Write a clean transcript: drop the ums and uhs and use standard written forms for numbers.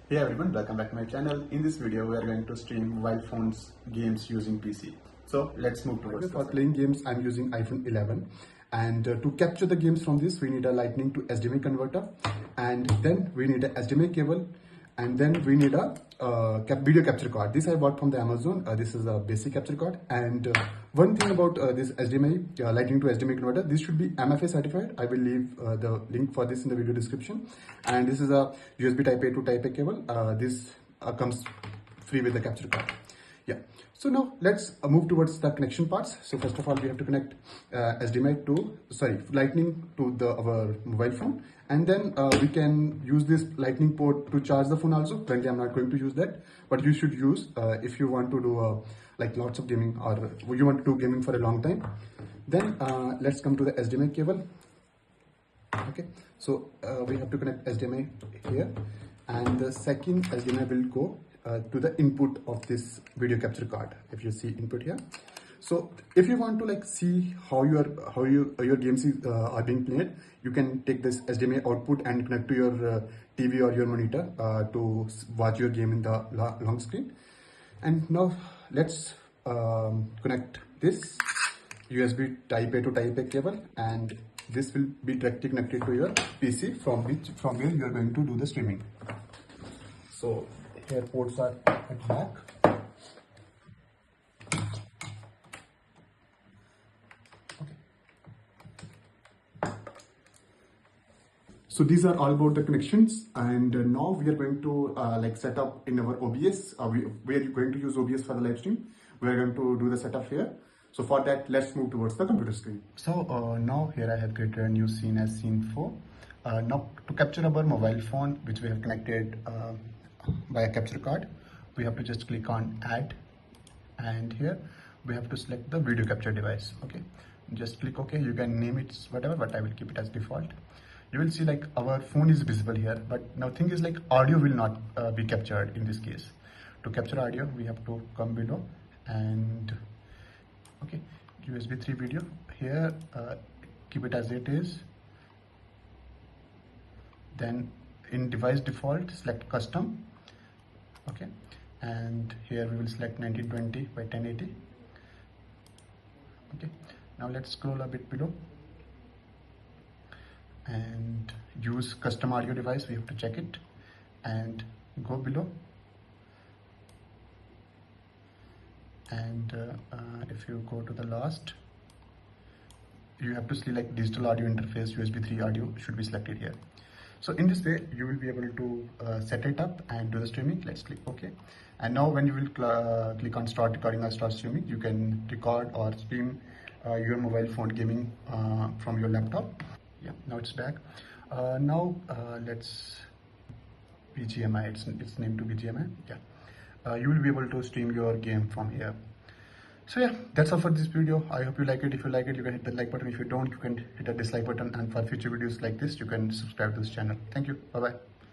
Hey everyone, welcome back to my channel. In this video, we are going to stream mobile phones games using PC. So let's move towards For playing games, I'm using iPhone 11, and to capture the games from this, we need a Lightning to HDMI converter, and then we need a HDMI cable, and then we need a video capture card. This I bought from the Amazon. This is a basic capture card, and one thing about this HDMI Lightning to HDMI converter, this should be MFA certified. I will leave the link for this in the video description. And this is a USB Type A to Type A cable. This comes free with the capture card. Yeah, so now let's move towards the connection parts. So first of all, we have to connect Lightning to our mobile phone, and then we can use this Lightning port to charge the phone also. Currently, I'm not going to use that, but you should use if you want to do like lots of gaming, or you want to do gaming for a long time. Then let's come to the HDMI cable. Okay, so we have to connect HDMI here, and the second HDMI will go to the input of this video capture card. If you see input here, so if you want to like see how your games are being played, you can take this HDMI output and connect to your TV or your monitor to watch your game in the long screen. And now let's connect this USB Type A to Type A cable, and this will be directly connected to your PC from where you are going to do the streaming. So here ports are at back. Okay. So these are all about the connections, and now we are going to like set up in our OBS. We are going to use OBS for the live stream. We are going to do the setup here. So for that, let's move towards the computer screen. So now here I have created a new scene as scene 4. Now to capture our mobile phone, which we have connected by a capture card, we have to just click on add, and here we have to select the video capture device. Okay, just click OK. You can name it whatever, but I will keep it as default. You will see like our phone is visible here, but now thing is like audio will not be captured in this case. To capture audio, we have to come below and okay, USB 3 video here, keep it as it is. Then in device default, select custom. Okay, and here we will select 1920 by 1080. Okay, now let's scroll a bit below and use custom audio device. We have to check it and go below, and if you go to the last, you have to select digital audio interface. USB 3 audio should be selected here. So in this way, you will be able to set it up and do the streaming. Let's click OK. And now when you will click on start recording or start streaming, you can record or stream your mobile phone gaming from your laptop. Yeah, now it's back. Now let's BGMI, it's named to BGMI. Yeah, you will be able to stream your game from here. So yeah, that's all for this video. I hope you like it. If you like it, you can hit the like button. If you don't, you can hit the dislike button. And for future videos like this, you can subscribe to this channel. Thank you. Bye bye.